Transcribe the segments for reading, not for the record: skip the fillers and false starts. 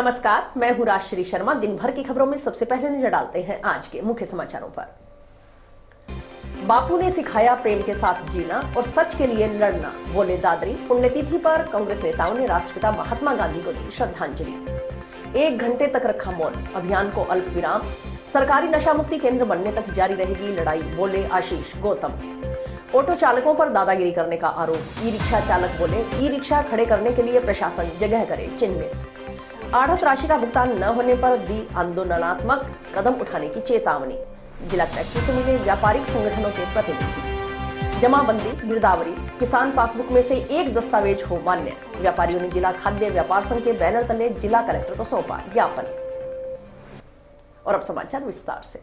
नमस्कार, मैं हूं राजश्री शर्मा। दिन भर की खबरों में सबसे पहले नजर डालते हैं आज के मुख्य समाचारों पर। बापू ने सिखाया प्रेम के साथ जीना और सच के लिए लड़ना, बोले दादरी। पुण्यतिथि पर कांग्रेस नेताओं ने राष्ट्रपिता महात्मा गांधी को दी श्रद्धांजलि। 1 घंटे तक रखा मौन, अभियान को अल्प विराम। सरकारी नशा मुक्ति केंद्र बनने तक जारी रहेगी लड़ाई, बोले आशीष गौतम। ऑटो चालकों पर दादागिरी करने का आरोप, ई रिक्शा चालक बोले ई रिक्शा खड़े करने के लिए प्रशासन जगह करे चिन्हित। आढ़त राशि का भुगतान न होने पर दी आंदोलनात्मक कदम उठाने की चेतावनी। जिला कलेक्टर से मिले व्यापारिक संगठनों के प्रतिनिधि। जमाबंदी, गिरदावरी, किसान पासबुक में से एक दस्तावेज हो मान्य। व्यापारियों ने जिला खाद्य व्यापार संघ के बैनर तले जिला कलेक्टर को सौंपा ज्ञापन। और अब समाचार विस्तार से।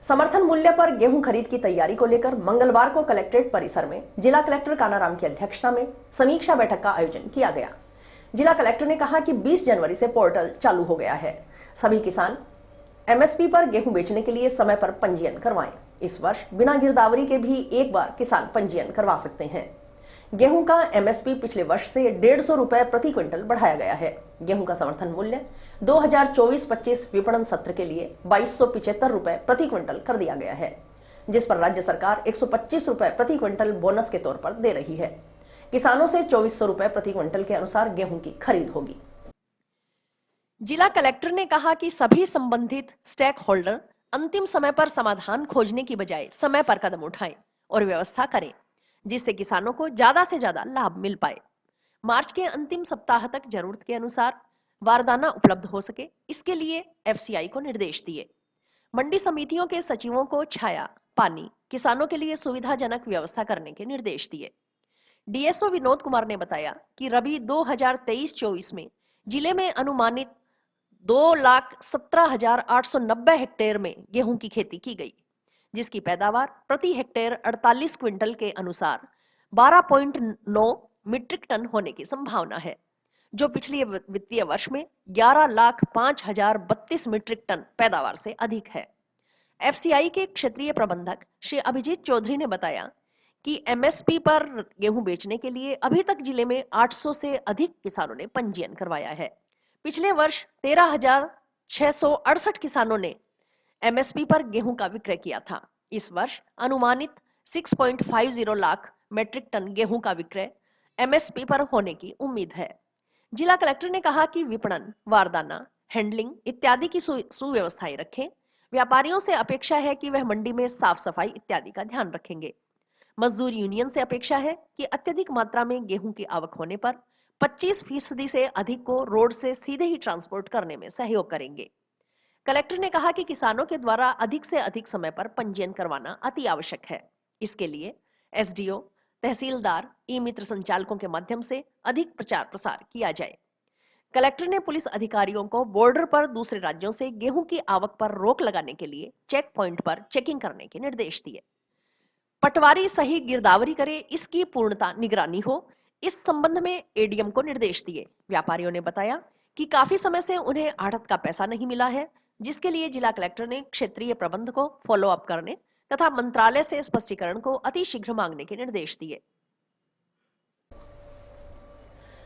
समर्थन मूल्य पर गेहूं खरीद की तैयारी को लेकर मंगलवार को कलेक्ट्रेट परिसर में जिला कलेक्टर कानाराम की अध्यक्षता में समीक्षा बैठक का आयोजन किया गया। जिला कलेक्टर ने कहा कि 20 जनवरी से पोर्टल चालू हो गया है। सभी किसान एमएसपी पर गेहूं बेचने के लिए समय पर पंजीयन करवाएं। इस वर्ष बिना गिरदावरी के भी एक बार किसान पंजीयन करवा सकते हैं। गेहूं का एमएसपी पिछले वर्ष से 150 रुपए प्रति क्विंटल बढ़ाया गया है। गेहूं का समर्थन मूल्य 2024-25 विपणन सत्र के लिए 2275 रुपए प्रति क्विंटल कर दिया गया है, जिस पर राज्य सरकार 125 रुपए प्रति क्विंटल बोनस के तौर पर दे रही है। किसानों से 2400 रुपए प्रति क्विंटल के अनुसार गेहूं की खरीद होगी। जिला कलेक्टर ने कहा कि सभी संबंधित स्टेक होल्डर अंतिम समय पर समाधान खोजने की बजाय समय पर कदम उठाएं और व्यवस्था करें, जिससे किसानों को ज्यादा से ज्यादा लाभ मिल पाए। मार्च के अंतिम सप्ताह तक जरूरत के अनुसार बारदाना उपलब्ध हो सके, इसके लिए एफसीआई को निर्देश दिए। मंडी समितियों के सचिवों को छाया, पानी, किसानों के लिए सुविधाजनक व्यवस्था करने के निर्देश दिए। डीएसओ विनोद कुमार ने बताया कि रबी 2023-24 में जिले में अनुमानित 2,17,890 हेक्टेयर में गेहूं की खेती की गई, जिसकी पैदावार प्रति हेक्टेयर 48 क्विंटल के अनुसार 12.9 मीट्रिक टन होने की संभावना है, जो पिछले वित्तीय वर्ष में 11,05,032 मीट्रिक टन पैदावार से अधिक है। एफसीआई के क्षेत्रीय प्रबंधक श्री अभिजीत चौधरी ने बताया कि एमएसपी पर गेहूं बेचने के लिए अभी तक जिले में 800 से अधिक किसानों ने पंजीयन करवाया है। पिछले वर्ष 13,668 किसानों ने एमएसपी पर गेहूं का विक्रय किया था। इस वर्ष अनुमानित 6.50 लाख मेट्रिक टन गेहूं का विक्रय एमएसपी पर होने की उम्मीद है। जिला कलेक्टर ने कहा कि विपणन, वारदाना, हैंडलिंग इत्यादि की सुव्यवस्थाएं रखें। व्यापारियों से अपेक्षा है कि वह मंडी में साफ सफाई इत्यादि का ध्यान रखेंगे। मजदूर यूनियन से अपेक्षा है कि अत्यधिक मात्रा में गेहूं की आवक होने पर 25% से अधिक को रोड से सीधे ही ट्रांसपोर्ट करने में सहयोग करेंगे। कलेक्टर ने कहा कि किसानों के द्वारा अधिक से अधिक समय पर पंजीयन करवाना अति आवश्यक है। इसके लिए एसडीओ, तहसीलदार, ई मित्र संचालकों के माध्यम से अधिक प्रचार प्रसार किया जाए। कलेक्टर ने पुलिस अधिकारियों को बॉर्डर पर दूसरे राज्यों से गेहूं की आवक पर रोक लगाने के लिए चेक पॉइंट पर चेकिंग करने के निर्देश दिए। पटवारी सही गिरदावरी करे, इसकी पूर्णता निगरानी हो, इस संबंध में एडीएम को निर्देश दिए। व्यापारियों ने बताया कि काफी समय से उन्हें आढ़त का पैसा नहीं मिला है, जिसके लिए जिला कलेक्टर ने क्षेत्रीय प्रबंध को फॉलो अप करने तथा मंत्रालय से स्पष्टीकरण को अतिशीघ्र मांगने के निर्देश दिए।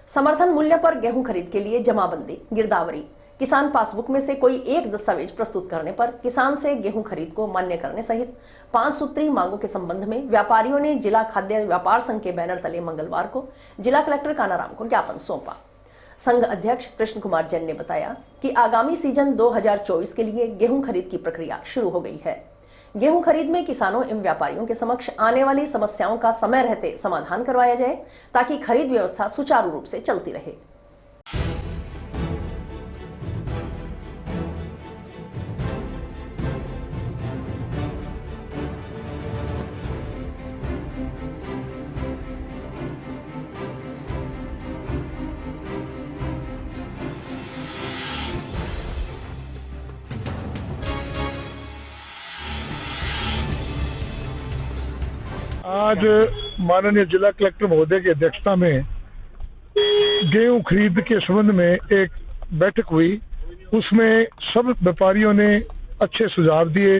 समर्थन मूल्य पर गेहूं खरीद के लिए जमाबंदी, गिरदावरी, किसान पासबुक में से कोई एक दस्तावेज प्रस्तुत करने पर किसान से गेहूं खरीद को मान्य करने सहित 5 सूत्री मांगों के संबंध में व्यापारियों ने जिला खाद्य व्यापार संघ के बैनर तले मंगलवार को जिला कलेक्टर कानाराम को ज्ञापन सौंपा। संघ अध्यक्ष कृष्ण कुमार जैन ने बताया कि आगामी सीजन 2024 के लिए गेहूं खरीद की प्रक्रिया शुरू हो गई है। गेहूं खरीद में किसानों एवं व्यापारियों के समक्ष आने वाली समस्याओं का समय रहते समाधान करवाया जाए, ताकि खरीद व्यवस्था सुचारू रूप से चलती रहे। आज माननीय जिला कलेक्टर महोदय की अध्यक्षता में गेहूं खरीद के संबंध में एक बैठक हुई। उसमें सब व्यापारियों ने अच्छे सुझाव दिए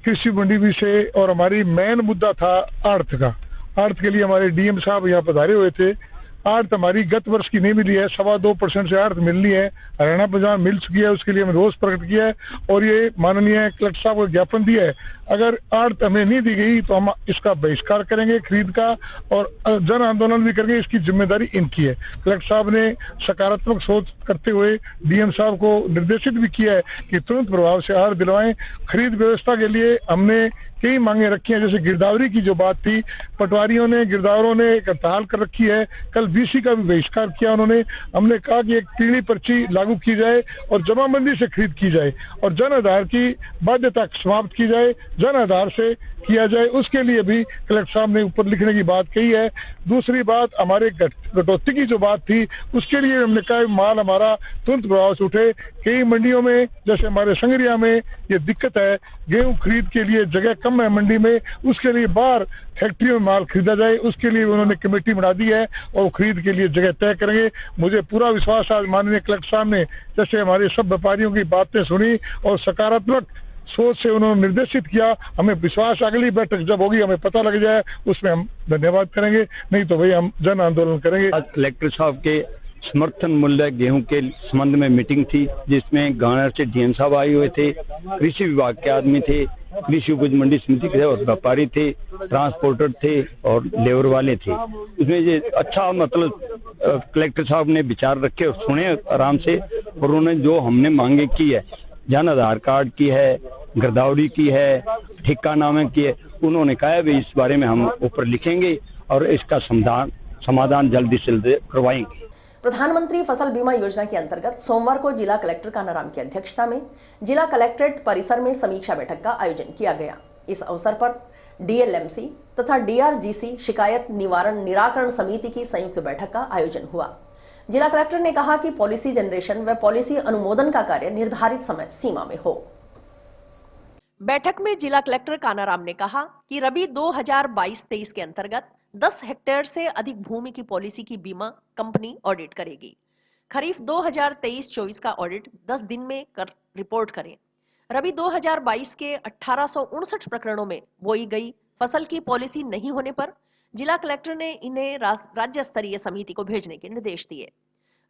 कृषि मंडी विषय, और हमारी मेन मुद्दा था आड़त का। आड़त के लिए हमारे डीएम साहब यहाँ पधारे हुए थे। आड़त हमारी गत वर्ष की नहीं मिली है, 2.25% से आड़त मिलनी है, हरियाणा पंजाब मिल चुकी है, उसके लिए हमने रोष प्रकट किया है और ये माननीय कलेक्टर साहब को ज्ञापन दिया है। अगर आड़त हमें नहीं दी गई तो हम इसका बहिष्कार करेंगे खरीद का और जन आंदोलन भी करेंगे, इसकी जिम्मेदारी इनकी है। कलेक्टर साहब ने सकारात्मक सोच करते हुए डीएम साहब को निर्देशित भी किया है कि तुरंत प्रभाव से आड़त दिलवाएं। खरीद व्यवस्था के लिए हमने कई मांगे रखी हैं, जैसे गिरदावरी की जो बात थी, पटवारियों ने गिरदावरों ने एक हड़ताल कर रखी है, कल बीसी का भी बहिष्कार किया उन्होंने। हमने कहा कि एक पीली पर्ची लागू की जाए और जमाबंदी से खरीद की जाए और जन आधार की बाध्यता समाप्त की जाए, जन आधार से किया जाए, उसके लिए भी कलेक्टर साहब ने ऊपर लिखने की बात कही है। दूसरी बात हमारे कटौती की जो बात थी उसके लिए हमने कहा माल हमारा तुरंत प्रभाव से उठे। कई मंडियों में जैसे हमारे संगरिया में ये दिक्कत है, गेहूं खरीद के लिए जगह कम है मंडी में, उसके लिए बाहर फैक्ट्रियों में माल खरीदा जाए, उसके लिए उन्होंने कमेटी बना दी है और खरीद के लिए जगह तय करेंगे। मुझे पूरा विश्वास आज माननीय कलेक्टर साहब ने जैसे हमारे सब व्यापारियों की बातें सुनी और सकारात्मक सोच से उन्होंने निर्देशित किया, हमें विश्वास अगली बैठक जब होगी हमें पता लग जाए उसमें हम धन्यवाद करेंगे, नहीं तो भाई हम जन आंदोलन करेंगे। आज कलेक्टर साहब के समर्थन मूल्य गेहूं के संबंध में मीटिंग थी, जिसमें गांव से डीएम साहब आए हुए थे, कृषि विभाग के आदमी थे, कृषि उपज मंडी समिति के और व्यापारी थे, ट्रांसपोर्टर थे और लेबर वाले थे। उसमें ये अच्छा मतलब कलेक्टर साहब ने विचार रखे और सुने आराम से, और उन्होंने जो हमने मांगे की है, जन आधार कार्ड की है, गिरदावरी की है, ठिकानामे की है, उन्होंने कहा है इस बारे में हम ऊपर लिखेंगे और इसका समाधान जल्दी से जल्दी करवाएंगे। प्रधानमंत्री फसल बीमा योजना के अंतर्गत सोमवार को जिला कलेक्टर कानाराम की अध्यक्षता में जिला कलेक्ट्रेट परिसर में समीक्षा बैठक का आयोजन किया गया। इस अवसर पर डीएलएमसी तथा डीआरजीसी शिकायत निवारण निराकरण समिति की संयुक्त बैठक का आयोजन हुआ। जिला कलेक्टर ने कहा कि पॉलिसी जनरेशन व पॉलिसी अनुमोदन का कार्य निर्धारित समय सीमा में हो। बैठक में जिला कलेक्टर कानाराम ने कहा कि रबी 2022-23 के अंतर्गत 10 हेक्टेयर से अधिक भूमि की पॉलिसी की बीमा कंपनी ऑडिट करेगी। खरीफ 2023-24 का ऑडिट 10 दिन में कर रिपोर्ट करें। रबी 2022 के 1859 प्रकरणों में बोई गई फसल की पॉलिसी नहीं होने पर जिला कलेक्टर ने इन्हें राज्य स्तरीय समिति को भेजने के निर्देश दिए।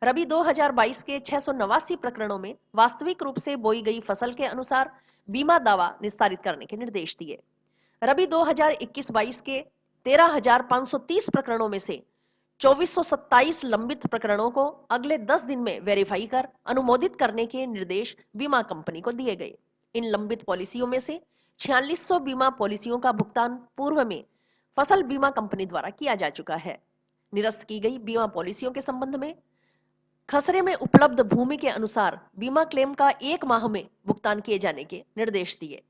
रबी 2022 के 689 प्रकरणों में वास्तविक रूप से बोई गई फसल के अनुसार बीमा दावा निस्तारित करने के निर्देश दिए। रबी 2021-22 के 13,530 प्रकरणों में से 2427 लंबित प्रकरणों को अगले 10 दिन में वेरीफाई कर अनुमोदित करने के निर्देश बीमा कंपनी को दिए गए। इन लंबित पॉलिसियों में से 4600 बीमा पॉलिसियों का भुगतान पूर्व में फसल बीमा कंपनी द्वारा किया जा चुका है। निरस्त की गई बीमा पॉलिसियों के संबंध में खसरे में उपलब्ध भूमि के अनुसार बीमा क्लेम का 1 माह में भुगतान किए जाने के निर्देश दिए।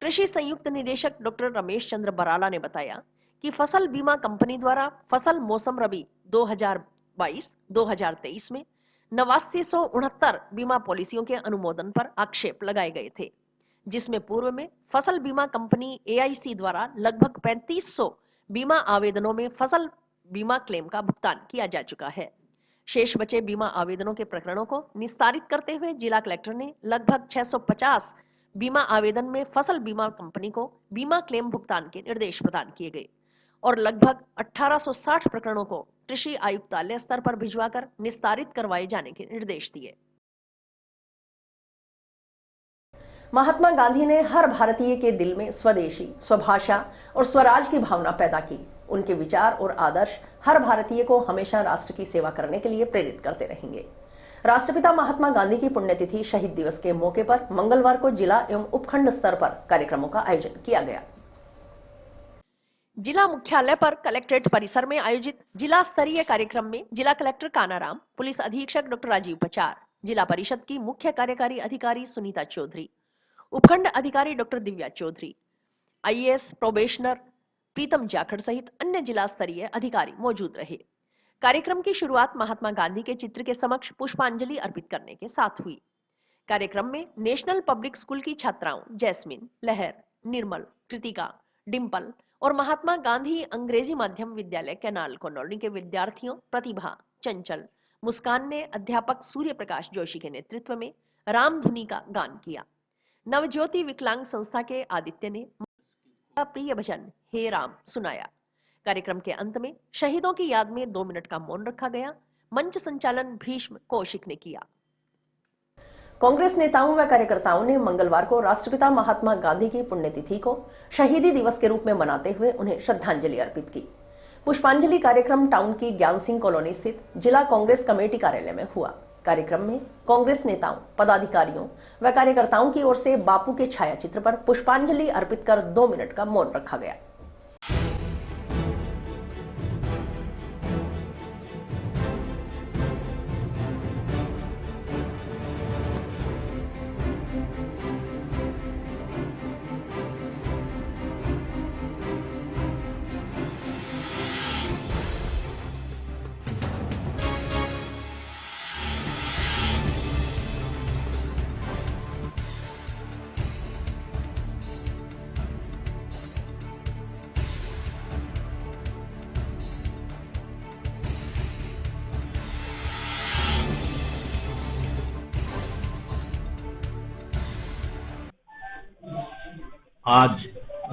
कृषि संयुक्त निदेशक डॉक्टर रमेश चंद्र बराला ने बताया कि फसल बीमा कंपनी द्वारा फसल मौसम रबी 2022-2023 में 8969 बीमा पॉलिसियों के अनुमोदन पर आक्षेप लगाए गए थे, जिसमें पूर्व में फसल बीमा कंपनी एआईसी द्वारा लगभग 3500 बीमा आवेदनों में फसल बीमा क्लेम का भुगतान किया जा चुका है। शेष बचे बीमा आवेदनों के प्रकरणों को निस्तारित करते हुए जिला कलेक्टर ने लगभग 650 बीमा आवेदन में फसल बीमा कंपनी को बीमा क्लेम भुगतान के निर्देश प्रदान किए गए और लगभग 1860 प्रकरणों को कृषि आयुक्तालय स्तर पर भिजवाकर निस्तारित करवाए जाने के निर्देश दिए। महात्मा गांधी ने हर भारतीय के दिल में स्वदेशी, स्वभाषा और स्वराज की भावना पैदा की। उनके विचार और आदर्श हर भारतीय को हमेशा राष्ट्र की सेवा करने के लिए प्रेरित करते रहेंगे। राष्ट्रपिता महात्मा गांधी की पुण्यतिथि शहीद दिवस के मौके पर मंगलवार को जिला एवं उपखंड स्तर पर कार्यक्रमों का आयोजन किया गया। जिला मुख्यालय पर कलेक्ट्रेट परिसर में आयोजित जिला स्तरीय कार्यक्रम में जिला कलेक्टर कानाराम, पुलिस अधीक्षक डॉक्टर राजीव पचार, जिला परिषद की मुख्य कार्यकारी अधिकारी सुनीता चौधरी, उपखंड अधिकारी doctor Divya Chaudhary, IAS probationer Pritam Jakhar सहित अन्य जिला स्तरीय अधिकारी मौजूद रहे। कार्यक्रम की शुरुआत महात्मा गांधी के चित्र के समक्ष पुष्पांजलि अर्पित करने के साथ हुई। कार्यक्रम में नेशनल पब्लिक स्कूल की छात्राओं जैस्मिन, लहर, निर्मल, कृतिका, डिंपल और महात्मा गांधी अंग्रेजी माध्यम विद्यालय कैनाल कॉलोनी के विद्यार्थियों प्रतिभा, चंचल, मुस्कान ने अध्यापक सूर्य प्रकाश जोशी के नेतृत्व में रामधुनी का गान किया। नवज्योति विकलांग संस्था के आदित्य ने प्रिय भजन हे राम सुनाया। कार्यक्रम के अंत में शहीदों की याद में 2 मिनट का मौन रखा गया। मंच संचालन भीष्म कौशिक ने किया। कांग्रेस नेताओं व कार्यकर्ताओं ने मंगलवार को राष्ट्रपिता महात्मा गांधी की पुण्यतिथि को शहीदी दिवस के रूप में मनाते हुए उन्हें श्रद्धांजलि अर्पित की। पुष्पांजलि कार्यक्रम टाउन की ज्ञान सिंह कॉलोनी स्थित जिला कांग्रेस कमेटी कार्यालय में हुआ। कार्यक्रम में कांग्रेस नेताओं, पदाधिकारियों व कार्यकर्ताओं की ओर से बापू के छायाचित्र पर पुष्पांजलि अर्पित कर 2 मिनट का मौन रखा गया। आज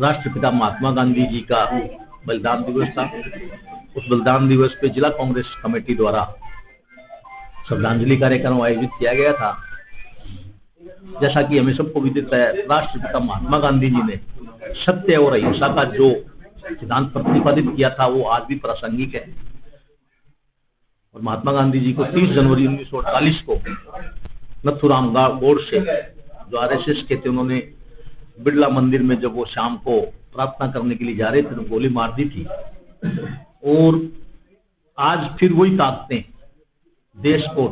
राष्ट्रपिता महात्मा गांधी जी का बलिदान दिवस था। उस बलिदान दिवस पे जिला कांग्रेस कमेटी द्वारा श्रद्धांजलि कार्यक्रम आयोजित किया गया था। जैसा कि हमें सबको विदित है, राष्ट्रपिता महात्मा गांधी जी ने सत्य और अहिंसा का जो सिद्धांत प्रतिपादित किया था वो आज भी प्रासंगिक है। और महात्मा गांधी जी को 30 जनवरी 1948 को नथुराम गोडसे जो आरएसएस के थे, उन्होंने बिरला मंदिर में जब वो शाम को प्रार्थना करने के लिए जा रहे थे तो गोली मार दी थी। और आज फिर वही ताकतें देश को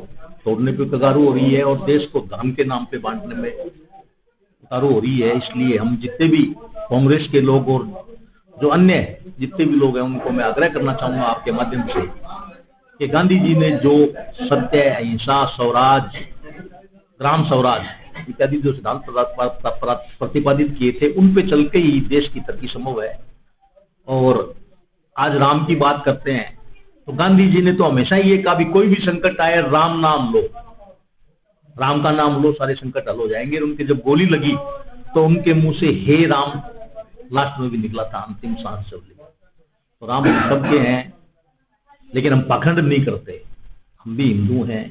तोड़ने पे उतारू हो रही है और देश को धर्म के नाम पे बांटने में उतारू हो रही है। इसलिए हम जितने भी कांग्रेस के लोग और जो अन्य जितने भी लोग हैं उनको मैं आग्रह करना चाहूंगा आपके माध्यम से कि गांधी जी ने जो सत्य, अहिंसा, स्वराज, ग्राम स्वराज इत्यादि जो सिद्धांत प्रतिपादित किए थे, उन पे चल के ही देश की तरक्की संभव है। और आज राम की बात करते हैं तो गांधी जी ने तो हमेशा ये कहा भी कोई भी संकट आए राम नाम लो, राम का नाम लो, सारे संकट हल हो जाएंगे। उनके जब गोली लगी तो उनके मुंह से हे राम लास्ट में भी निकला था, अंतिम सांस से। तो राम हम सबके हैं, लेकिन हम पाखंड नहीं करते। हम भी हिंदू हैं,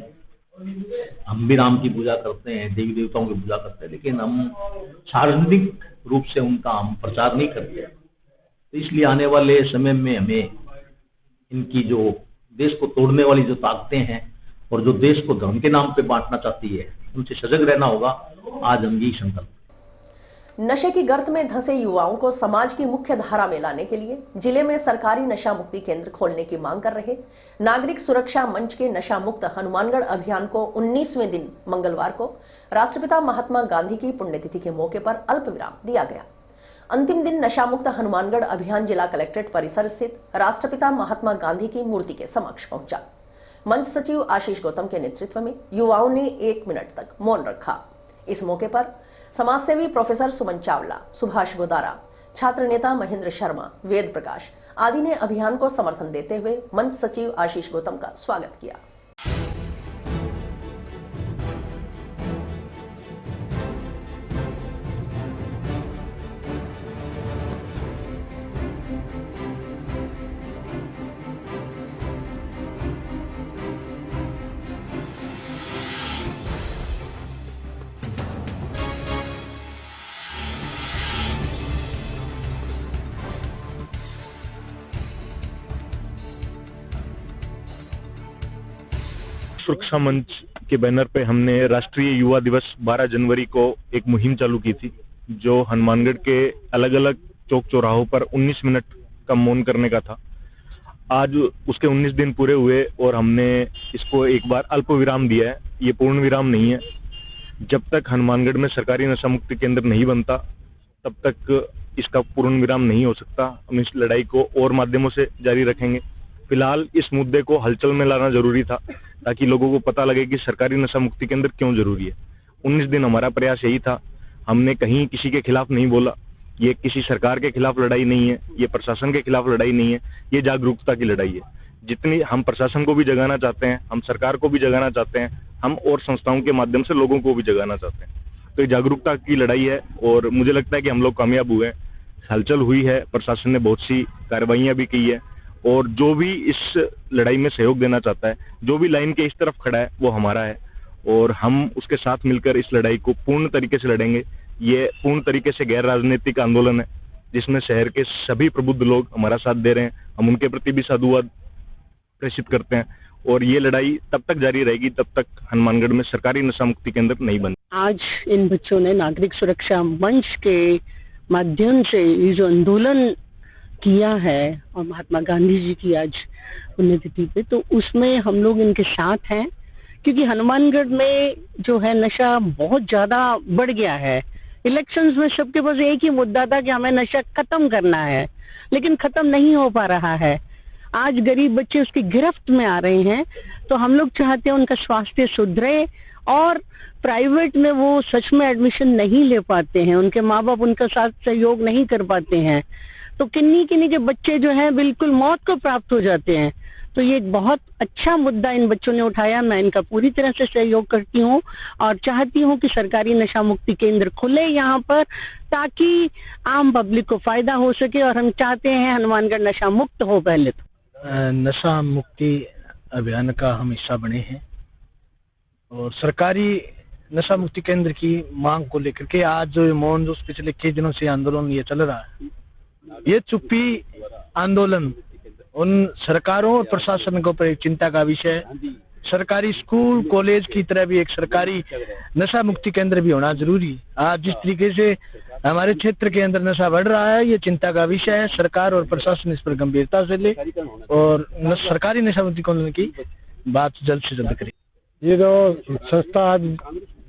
हम भी राम की पूजा करते हैं, देवी देवताओं की पूजा करते हैं, लेकिन हम सार्वजनिक रूप से उनका हम प्रचार नहीं करते। तो इसलिए आने वाले समय में हमें इनकी जो देश को तोड़ने वाली जो ताकतें हैं और जो देश को धर्म के नाम पे बांटना चाहती है, उनसे सजग रहना होगा। आज हम यही संकल्प। नशे की गर्त में धंसे युवाओं को समाज की मुख्य धारा में लाने के लिए जिले में सरकारी नशा मुक्ति केंद्र खोलने की मांग कर रहे नागरिक सुरक्षा मंच के नशा मुक्त हनुमानगढ़ अभियान को 19वें दिन मंगलवार को राष्ट्रपिता महात्मा गांधी की पुण्यतिथि के मौके पर अल्प विराम दिया गया। अंतिम दिन नशा मुक्त हनुमानगढ़ अभियान जिला कलेक्ट्रेट परिसर स्थित राष्ट्रपिता महात्मा गांधी की मूर्ति के समक्ष पहुंचा। मंच सचिव आशीष गौतम के नेतृत्व में युवाओं ने 1 मिनट तक मौन रखा। इस मौके पर समाजसेवी प्रोफेसर सुमन चावला, सुभाष गोदारा, छात्र नेता महेंद्र शर्मा, वेद प्रकाश आदि ने अभियान को समर्थन देते हुए मंच सचिव आशीष गौतम का स्वागत किया। सुरक्षा मंच के बैनर पे हमने राष्ट्रीय युवा दिवस 12 जनवरी को एक मुहिम चालू की थी, जो हनुमानगढ़ के अलग अलग चौक चौराहों पर 19 मिनट का मौन करने का था। आज उसके 19 दिन पूरे हुए और हमने इसको एक बार अल्प विराम दिया है। ये पूर्ण विराम नहीं है। जब तक हनुमानगढ़ में सरकारी नशा मुक्ति केंद्र नहीं बनता तब तक इसका पूर्ण विराम नहीं हो सकता। हम इस लड़ाई को और माध्यमों से जारी रखेंगे। फिलहाल इस मुद्दे को हलचल में लाना जरूरी था ताकि लोगों को पता लगे कि सरकारी नशा मुक्ति केंद्र क्यों जरूरी है। 19 दिन हमारा प्रयास यही था। हमने कहीं किसी के खिलाफ नहीं बोला। ये किसी सरकार के खिलाफ लड़ाई नहीं है, ये प्रशासन के खिलाफ लड़ाई नहीं है, ये जागरूकता की लड़ाई है। जितनी हम प्रशासन को भी जगाना चाहते हैं, हम सरकार को भी जगाना चाहते हैं, हम और संस्थाओं के माध्यम से लोगों को भी जगाना चाहते हैं। तो ये जागरूकता की लड़ाई है और मुझे लगता है कि हम लोग कामयाब हुए हैं। हलचल हुई है, प्रशासन ने बहुत सी कार्रवाइयां भी की है, और जो भी इस लड़ाई में सहयोग देना चाहता है, जो भी लाइन के इस तरफ खड़ा है, वो हमारा है और हम उसके साथ मिलकर इस लड़ाई को पूर्ण तरीके से लड़ेंगे। ये पूर्ण तरीके से गैर राजनीतिक आंदोलन है जिसमें शहर के सभी प्रबुद्ध लोग हमारा साथ दे रहे हैं। हम उनके प्रति भी साधुवाद प्रेषित करते हैं और ये लड़ाई तब तक जारी रहेगी जब तक हनुमानगढ़ में सरकारी नशा मुक्ति केंद्र नहीं बने। आज इन बच्चों ने नागरिक सुरक्षा मंच के माध्यम से ये जो आंदोलन किया है और महात्मा गांधी जी की आज पुण्यतिथि पे, तो उसमें हम लोग इनके साथ हैं, क्योंकि हनुमानगढ़ में जो है नशा बहुत ज्यादा बढ़ गया है। इलेक्शंस में सबके पास एक ही मुद्दा था कि हमें नशा खत्म करना है, लेकिन खत्म नहीं हो पा रहा है। आज गरीब बच्चे उसकी गिरफ्त में आ रहे हैं, तो हम लोग चाहते हैं उनका स्वास्थ्य सुधरे, और प्राइवेट में वो सच में एडमिशन नहीं ले पाते हैं, उनके माँ बाप उनका साथ सहयोग नहीं कर पाते हैं, तो किन्हीं किन्हीं के बच्चे जो हैं बिल्कुल मौत को प्राप्त हो जाते हैं। तो ये एक बहुत अच्छा मुद्दा इन बच्चों ने उठाया। मैं इनका पूरी तरह से सहयोग करती हूँ और चाहती हूँ कि सरकारी नशा मुक्ति केंद्र खुले यहाँ पर, ताकि आम पब्लिक को फायदा हो सके, और हम चाहते हैं हनुमानगढ़ नशा मुक्त हो। पहले तो नशा मुक्ति अभियान का हम हिस्सा बने हैं और सरकारी नशा मुक्ति केंद्र की मांग को लेकर के आज जो मौन जोश पिछले कई दिनों से आंदोलन ये चल रहा है, ये चुप्पी आंदोलन उन सरकारों और प्रशासन के ऊपर एक चिंता का विषय है। सरकारी स्कूल कॉलेज की तरह भी एक सरकारी नशा मुक्ति केंद्र भी होना जरूरी है। आज जिस तरीके से हमारे क्षेत्र के अंदर नशा बढ़ रहा है, ये चिंता का विषय है। सरकार और प्रशासन इस पर गंभीरता से ले और सरकारी नशा मुक्ति केंद्र की बात जल्द से जल्द करे। ये जो संस्था आज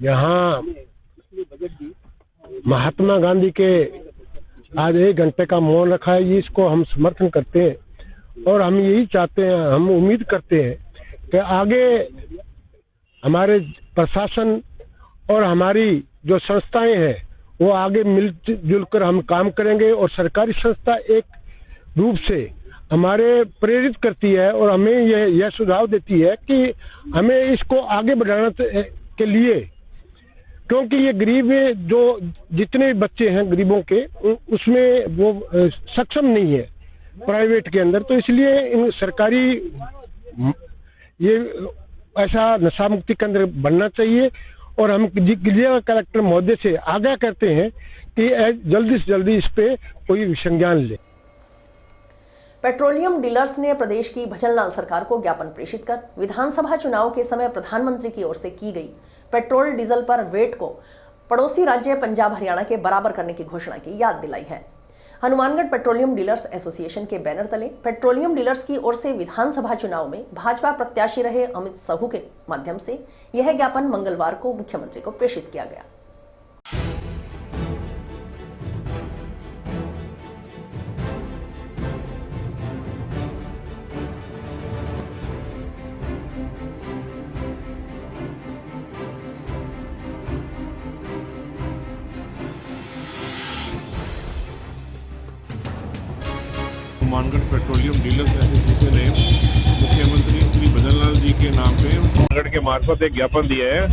यहाँ महात्मा गांधी के आज 1 घंटे का मौन रखा है, ये इसको हम समर्थन करते हैं और हम यही चाहते हैं, हम उम्मीद करते हैं कि आगे हमारे प्रशासन और हमारी जो संस्थाएं हैं वो आगे मिलजुल कर हम काम करेंगे, और सरकारी संस्था एक रूप से हमारे प्रेरित करती है और हमें यह सुझाव देती है कि हमें इसको आगे बढ़ाने के लिए, क्योंकि ये गरीब जो जितने बच्चे हैं गरीबों के, उसमें वो सक्षम नहीं है प्राइवेट के अंदर, तो इसलिए इन सरकारी ये ऐसा नशा मुक्ति केंद्र बनना चाहिए। और हम जिला कलेक्टर महोदय से आग्रह करते हैं कि जल्दी से जल्दी इस पे कोई संज्ञान ले। पेट्रोलियम डीलर्स ने प्रदेश की भजनलाल सरकार को ज्ञापन प्रेषित कर विधानसभा चुनाव के समय प्रधानमंत्री की ओर से की गई पेट्रोल डीजल पर वेट को पड़ोसी राज्य पंजाब हरियाणा के बराबर करने की घोषणा की याद दिलाई है। हनुमानगढ़ पेट्रोलियम डीलर्स एसोसिएशन के बैनर तले पेट्रोलियम डीलर्स की ओर से विधानसभा चुनाव में भाजपा प्रत्याशी रहे अमित साहू के माध्यम से यह ज्ञापन मंगलवार को मुख्यमंत्री को प्रेषित किया गया। हनुमानगढ़ पेट्रोलियम डीलर्स एसोसिएशन ने मुख्यमंत्री श्री भजनलाल जी के नाम पे हनुमानगढ़ के मार्फत एक ज्ञापन दिया है,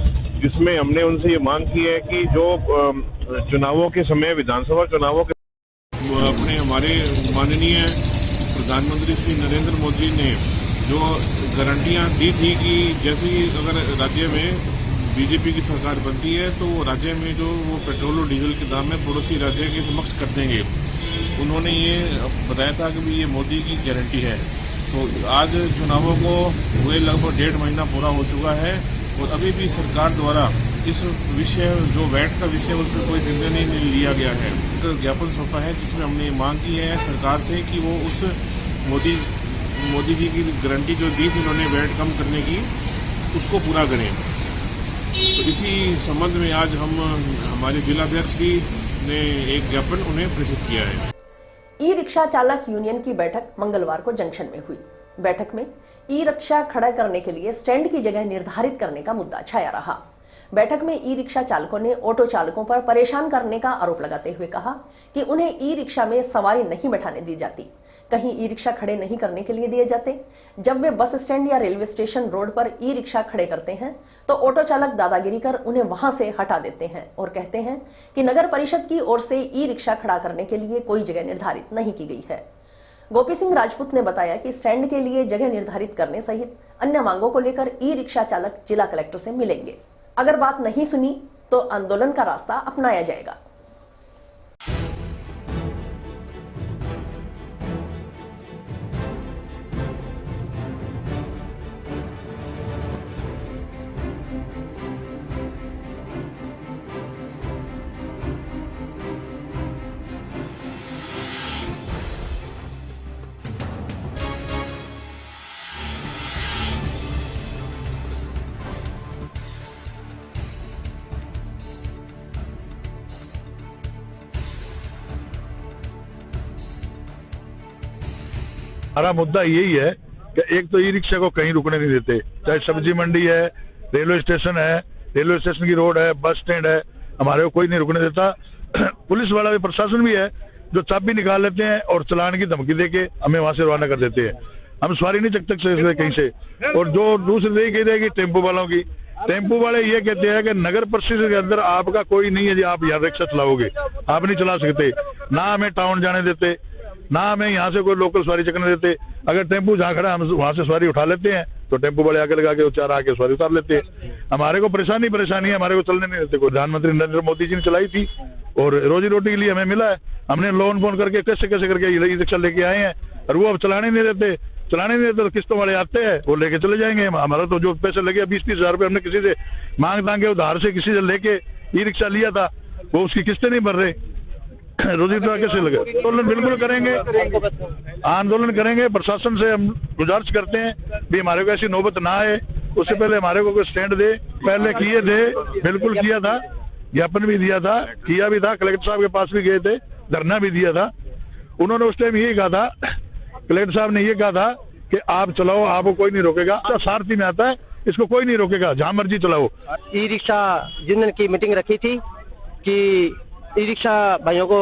जिसमें हमने उनसे ये मांग की है कि जो चुनावों के समय विधानसभा चुनावों के अपने हमारे माननीय प्रधानमंत्री श्री नरेंद्र मोदी ने जो गारंटियां दी थी कि जैसे ही अगर राज्य में बीजेपी की सरकार बनती है तो राज्य में जो वो पेट्रोल और डीजल के दाम में पड़ोसी राज्य के समक्ष कर देंगे। उन्होंने ये बताया था कि भी ये मोदी की गारंटी है। तो आज चुनावों को हुए लगभग 1.5 महीना पूरा हो चुका है और अभी भी सरकार द्वारा इस विषय जो वैट का विषय उस पर कोई निर्णय नहीं लिया गया है। तो ज्ञापन सौंपा है जिसमें हमने मांग की है सरकार से कि वो उस मोदी जी की गारंटी जो दी थी उन्होंने वैट कम करने की, उसको पूरा करें। तो इसी संबंध में आज हम हमारे जिलाध्यक्ष जी ने एक ज्ञापन उन्हें प्रेषित किया है। ई रिक्शा चालक यूनियन की बैठक मंगलवार को जंक्शन में हुई। बैठक में ई रिक्शा खड़ा करने के लिए स्टैंड की जगह निर्धारित करने का मुद्दा छाया रहा। बैठक में ई रिक्शा चालकों ने ऑटो चालकों पर परेशान करने का आरोप लगाते हुए कहा कि उन्हें ई रिक्शा में सवारी नहीं बैठाने दी जाती। कहीं ई रिक्शा खड़े नहीं करने के लिए दिए जाते। जब वे बस स्टैंड या रेलवे स्टेशन रोड पर ई रिक्शा खड़े करते हैं तो ऑटो चालक दादागिरी कर उन्हें वहां से हटा देते हैं और कहते हैं कि नगर परिषद की ओर से ई रिक्शा खड़ा करने के लिए कोई जगह निर्धारित नहीं की गई है। गोपी सिंह राजपूत ने बताया कि स्टैंड के लिए जगह निर्धारित करने सहित अन्य मांगों को लेकर ई रिक्शा चालक जिला कलेक्टर से मिलेंगे। अगर बात नहीं सुनी तो आंदोलन का रास्ता अपनाया जाएगा। हमारा मुद्दा यही है कि एक तो ई रिक्शा को कहीं रुकने नहीं देते, चाहे सब्जी मंडी है, रेलवे स्टेशन है, रेलवे स्टेशन की रोड है, बस स्टैंड है, हमारे को कोई नहीं रुकने देता। पुलिस वाला भी, प्रशासन भी है जो चाबी निकाल लेते हैं और चलान की धमकी देके हमें वहां से रवाना कर देते हैं। हम सवारी नहीं चक सकते कहीं से। और जो दूसरी यही कह रहे टेम्पो वालों की, टेम्पो वाले ये कहते हैं कि नगर परिषद के अंदर आपका कोई नहीं है जी, आप यहाँ रिक्शा चलाओगे, आप नहीं चला सकते। ना हमें टाउन जाने देते, ना हमें यहाँ से कोई लोकल सवारी चकने देते। अगर टेम्पो जहाँ खड़ा हम वहां से सवारी उठा लेते हैं तो टेम्पो वाले आगे लगा के चार आके सवारी उतार लेते हैं। हमारे को परेशानी है, हमारे को चलने नहीं देते। प्रधानमंत्री नरेंद्र मोदी जी ने चलाई थी और रोजी रोटी के लिए हमें मिला है। हमने लोन फोन करके कैसे करके ई रिक्शा लेके आए हैं और वो अब चलाने नहीं देते तो किस्तों वाले आते हैं, वो लेके चले जाएंगे। हमारा तो जो पैसे लगे 20-30 हजार रुपये हमने किसी से मांग के उधार से किसी से लेके ई रिक्शा लिया था, वो उसकी किस्तें नहीं भर रहे। रोजी रोटी कैसे लगे? आंदोलन बिल्कुल करेंगे, आंदोलन करेंगे। प्रशासन से हम गुजारिश करते हैं भी हमारे को ऐसी नौबत ना आए, उससे पहले हमारे को कोई स्टैंड दे। पहले किए थे, बिल्कुल किया था, ज्ञापन भी दिया था, किया भी था, कलेक्टर साहब के पास भी गए थे, धरना भी दिया था। उन्होंने उस टाइम यही कहा था, कलेक्टर साहब ने ये कहा था कि आप चलाओ, आपको कोई नहीं रोकेगा। सारथी में आता है, इसको कोई नहीं रोकेगा, जहां मर्जी चलाओ। ई रिक्शा यूनियन की मीटिंग रखी थी कि ई रिक्शा भाइयों को,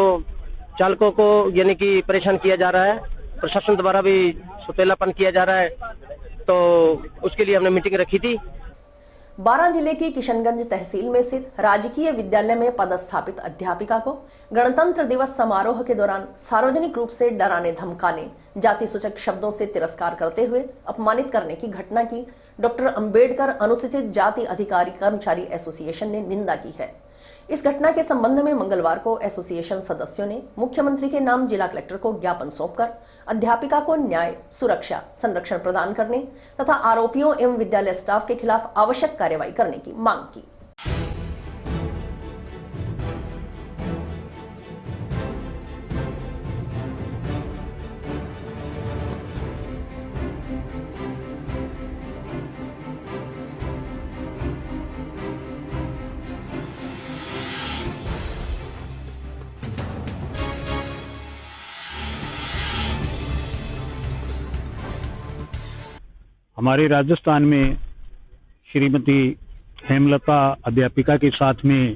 चालकों को यानी कि परेशान किया जा रहा है, प्रशासन द्वारा भी सुपेलापन किया जा रहा है, तो उसके लिए हमने मीटिंग रखी थी। 12 जिले की किशनगंज तहसील में स्थित राजकीय विद्यालय में पदस्थापित अध्यापिका को गणतंत्र दिवस समारोह के दौरान सार्वजनिक रूप से डराने धमकाने, जाति सूचक शब्दों से तिरस्कार करते हुए अपमानित करने की घटना की डॉक्टर अंबेडकर अनुसूचित जाति अधिकारी कर्मचारी एसोसिएशन ने निंदा की है। इस घटना के संबंध में मंगलवार को एसोसिएशन सदस्यों ने मुख्यमंत्री के नाम जिला कलेक्टर को ज्ञापन सौंपकर अध्यापिका को न्याय, सुरक्षा, संरक्षण प्रदान करने तथा आरोपियों एवं विद्यालय स्टाफ के खिलाफ आवश्यक कार्रवाई करने की मांग की। हमारे राजस्थान में श्रीमती हेमलता अध्यापिका के साथ में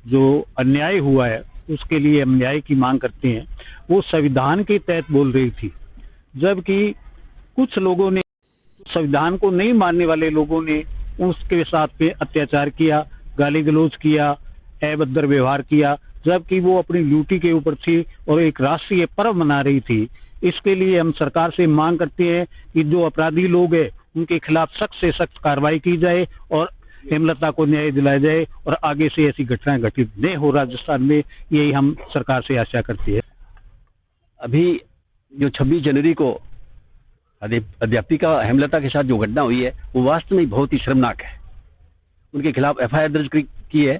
जो अन्याय हुआ है उसके लिए हम न्याय की मांग करते हैं। वो संविधान के तहत बोल रही थी, जबकि कुछ लोगों ने, संविधान को नहीं मानने वाले लोगों ने उसके साथ में अत्याचार किया, गाली गलौज किया, अभद्र व्यवहार किया, जबकि वो अपनी ड्यूटी के ऊपर थी और एक राष्ट्रीय पर्व मना रही थी। इसके लिए हम सरकार से मांग करते हैं कि जो अपराधी लोग हैं उनके खिलाफ सख्त से सख्त कार्रवाई की जाए और हेमलता को न्याय दिलाया जाए और आगे से ऐसी घटनाएं घटित नहीं हो राजस्थान में, यही हम सरकार से आशा करते हैं। अभी जो 26 जनवरी को अध्यापिका हेमलता के साथ जो घटना हुई है वो वास्तव में बहुत ही शर्मनाक है। उनके खिलाफ FIR दर्ज की है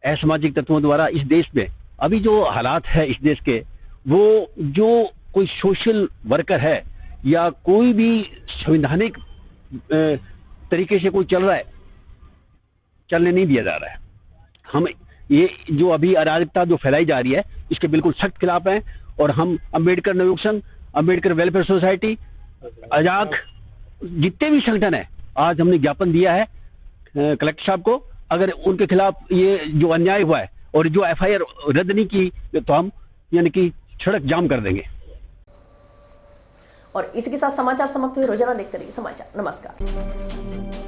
असामाजिक तत्वों द्वारा। इस देश में अभी जो हालात है इस देश के, वो जो कोई सोशल वर्कर है या कोई भी संवैधानिक तरीके से कोई चल रहा है, चलने नहीं दिया जा रहा है। हम ये जो अभी अराजकता जो फैलाई जा रही है इसके बिल्कुल सख्त खिलाफ हैं और हम अंबेडकर नवयुवक संघ, अंबेडकर वेलफेयर सोसाइटी, आजाद, जितने भी संगठन है, आज हमने ज्ञापन दिया है कलेक्टर साहब को। अगर उनके खिलाफ ये जो अन्याय हुआ है और जो FIR रद्द नहीं की तो हम यानी कि सड़क जाम कर देंगे। और इसी के साथ समाचार समाप्त हुए। रोजाना देखते रहिए समाचार। नमस्कार।